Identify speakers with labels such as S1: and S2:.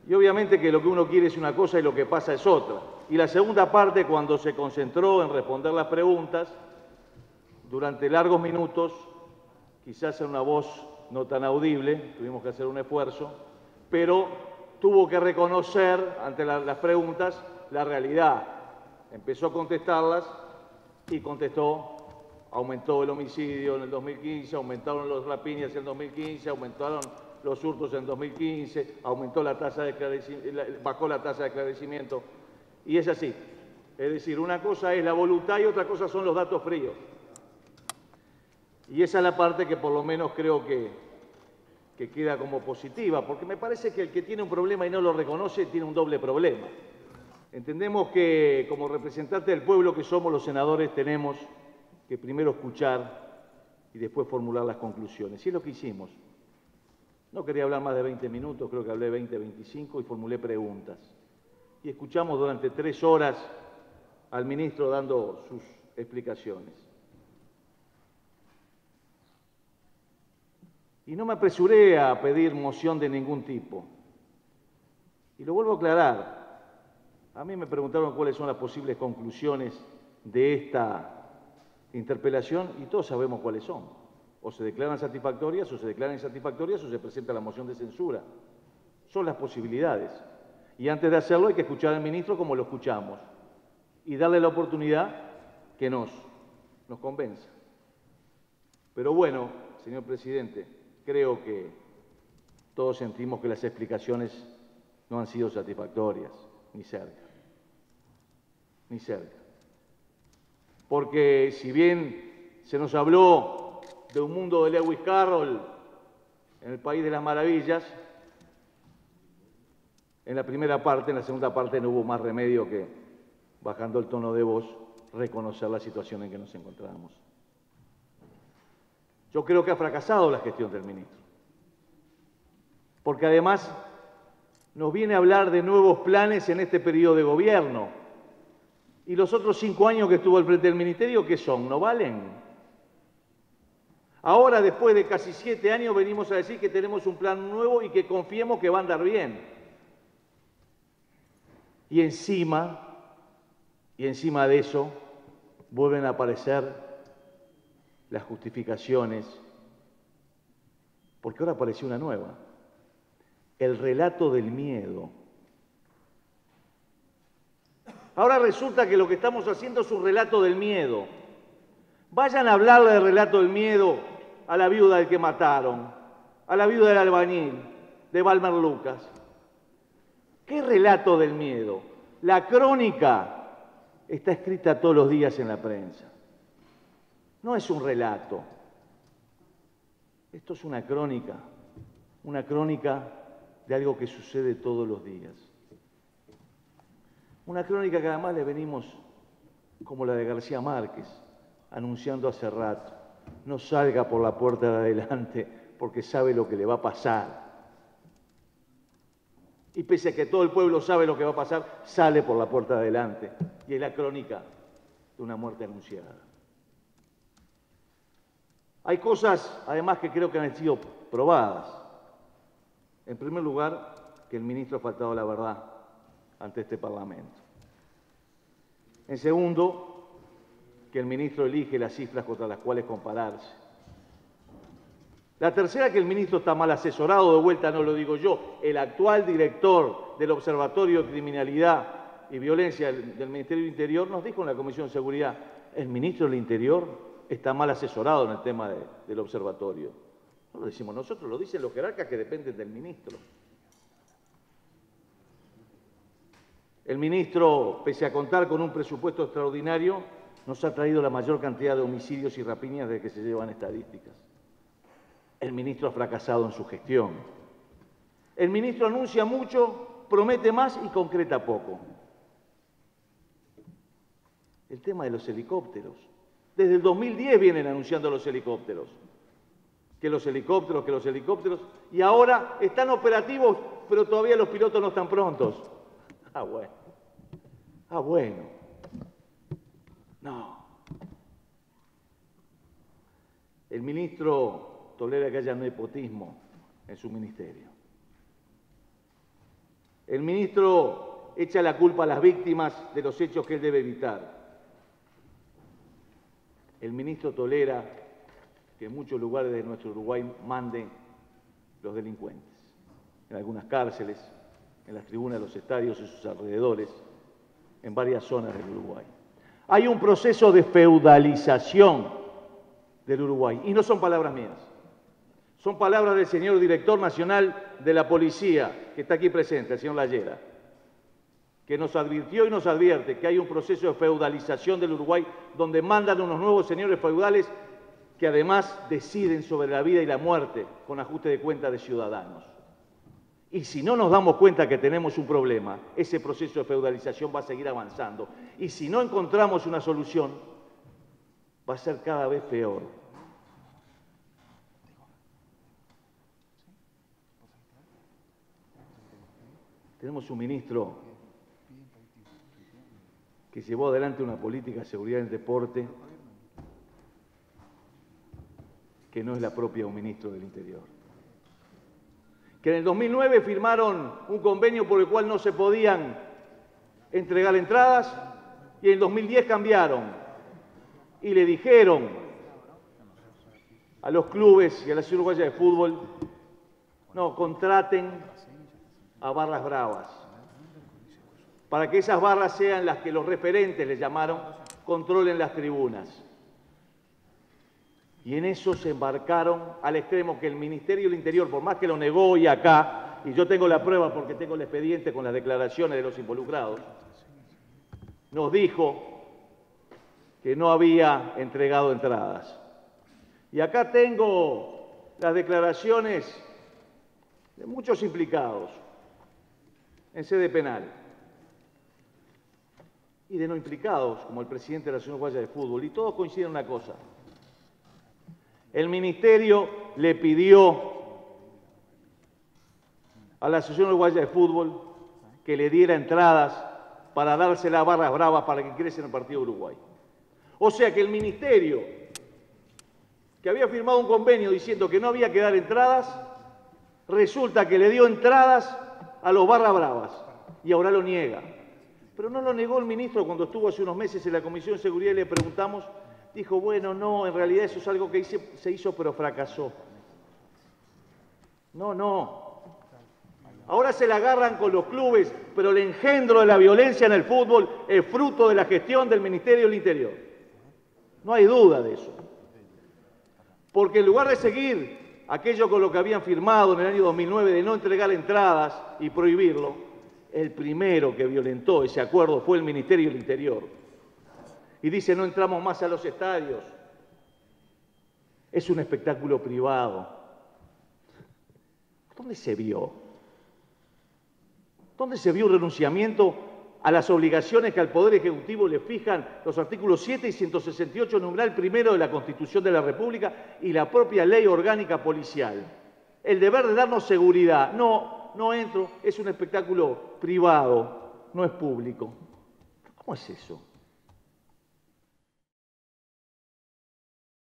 S1: Y obviamente que lo que uno quiere es una cosa y lo que pasa es otra. Y la segunda parte, cuando se concentró en responder las preguntas, durante largos minutos, quizás en una voz no tan audible, tuvimos que hacer un esfuerzo, pero tuvo que reconocer ante las preguntas la realidad. Empezó a contestarlas y contestó: aumentó el homicidio en el 2015, aumentaron los rapiñas en el 2015, aumentaron los hurtos en 2015, aumentó la tasa de bajó la tasa de esclarecimiento. Y es así. Es decir, una cosa es la voluntad y otra cosa son los datos fríos. Y esa es la parte que por lo menos creo que queda como positiva, porque me parece que el que tiene un problema y no lo reconoce tiene un doble problema. Entendemos que como representantes del pueblo que somos los senadores tenemos que primero escuchar y después formular las conclusiones. Y es lo que hicimos. No quería hablar más de 20 minutos, creo que hablé 20, 25 y formulé preguntas. Y escuchamos durante 3 horas al ministro dando sus explicaciones. Y no me apresuré a pedir moción de ningún tipo. Y lo vuelvo a aclarar. A mí me preguntaron cuáles son las posibles conclusiones de esta interpelación y todos sabemos cuáles son. O se declaran satisfactorias, o se declaran insatisfactorias, o se presenta la moción de censura. Son las posibilidades. Y antes de hacerlo hay que escuchar al ministro como lo escuchamos y darle la oportunidad que nos convenza. Pero bueno, señor presidente, creo que todos sentimos que las explicaciones no han sido satisfactorias, ni cerca. Ni cerca. Porque si bien se nos habló de un mundo de Lewis Carroll en el País de las Maravillas, en la primera parte, en la segunda parte no hubo más remedio que, bajando el tono de voz, reconocer la situación en que nos encontrábamos. Yo creo que ha fracasado la gestión del ministro, porque además nos viene a hablar de nuevos planes en este periodo de gobierno. ¿Y los otros 5 años que estuvo al frente del ministerio, qué son? ¿No valen? Ahora, después de casi 7 años, venimos a decir que tenemos un plan nuevo y que confiemos que va a andar bien. Y encima de eso, vuelven a aparecer las justificaciones, porque ahora apareció una nueva: el relato del miedo. Ahora resulta que lo que estamos haciendo es un relato del miedo. Vayan a hablarle del relato del miedo a la viuda del que mataron, a la viuda del albañil, de Balmer Lucas. ¿Qué relato del miedo? La crónica está escrita todos los días en la prensa. No es un relato. Esto es una crónica de algo que sucede todos los días. Una crónica que además le venimos, como la de García Márquez, anunciando hace rato: no salga por la puerta de adelante porque sabe lo que le va a pasar. Y pese a que todo el pueblo sabe lo que va a pasar, sale por la puerta de adelante. Y es la crónica de una muerte anunciada. Hay cosas, además, que creo que han sido probadas. En primer lugar, que el ministro ha faltado la verdad ante este Parlamento. En segundo, que el ministro elige las cifras contra las cuales compararse. La tercera, que el ministro está mal asesorado, de vuelta no lo digo yo, el actual director del Observatorio de Criminalidad y Violencia del Ministerio del Interior nos dijo en la Comisión de Seguridad: el ministro del Interior está mal asesorado en el tema del observatorio. No lo decimos nosotros, lo dicen los jerarcas que dependen del ministro. El ministro, pese a contar con un presupuesto extraordinario, nos ha traído la mayor cantidad de homicidios y rapiñas de que se llevan estadísticas. El ministro ha fracasado en su gestión. El ministro anuncia mucho, promete más y concreta poco. El tema de los helicópteros. Desde el 2010 vienen anunciando los helicópteros. Que los helicópteros, y ahora están operativos, pero todavía los pilotos no están prontos. Ah, bueno. No. El ministro tolera que haya nepotismo en su ministerio. El ministro echa la culpa a las víctimas de los hechos que él debe evitar. El ministro tolera que en muchos lugares de nuestro Uruguay manden los delincuentes. En algunas cárceles, en las tribunas de los estadios y sus alrededores, en varias zonas del Uruguay. Hay un proceso de feudalización del Uruguay, y no son palabras mías. Son palabras del señor director nacional de la policía, que está aquí presente, el señor Layera, que nos advirtió y nos advierte que hay un proceso de feudalización del Uruguay donde mandan unos nuevos señores feudales que además deciden sobre la vida y la muerte con ajuste de cuentas de ciudadanos. Y si no nos damos cuenta que tenemos un problema, ese proceso de feudalización va a seguir avanzando. Y si no encontramos una solución, va a ser cada vez peor. Tenemos un ministro que llevó adelante una política de seguridad en el deporte que no es la propia de un ministro del Interior. Que en el 2009 firmaron un convenio por el cual no se podían entregar entradas y en el 2010 cambiaron y le dijeron a los clubes y a la Asociación Uruguaya de Fútbol: no, contraten a barras bravas, para que esas barras sean las que los referentes, les llamaron, controlen las tribunas. Y en eso se embarcaron al extremo que el Ministerio del Interior, por más que lo negó hoy acá, y yo tengo la prueba porque tengo el expediente con las declaraciones de los involucrados, nos dijo que no había entregado entradas. Y acá tengo las declaraciones de muchos implicados en sede penal y de no implicados, como el presidente de la Asociación Uruguaya de Fútbol, y todos coinciden en una cosa. El Ministerio le pidió a la Asociación Uruguaya de Fútbol que le diera entradas para dársela a barras bravas para que ingresen al partido de Uruguay. O sea que el Ministerio, que había firmado un convenio diciendo que no había que dar entradas, resulta que le dio entradas a los barras bravas y ahora lo niega. Pero no lo negó el ministro cuando estuvo hace unos meses en la Comisión de Seguridad y le preguntamos. Dijo, bueno, no, en realidad eso es algo que se hizo pero fracasó. No. Ahora se la agarran con los clubes, pero el engendro de la violencia en el fútbol es fruto de la gestión del Ministerio del Interior. No hay duda de eso. Porque en lugar de seguir aquello con lo que habían firmado en el año 2009 de no entregar entradas y prohibirlo, el primero que violentó ese acuerdo fue el Ministerio del Interior. Y dice, no entramos más a los estadios. Es un espectáculo privado. ¿Dónde se vio? ¿Dónde se vio un renunciamiento a las obligaciones que al Poder Ejecutivo le fijan los artículos 7 y 168, numeral primero de la Constitución de la República y la propia Ley Orgánica Policial? El deber de darnos seguridad. No entro, es un espectáculo privado, no es público. ¿Cómo es eso?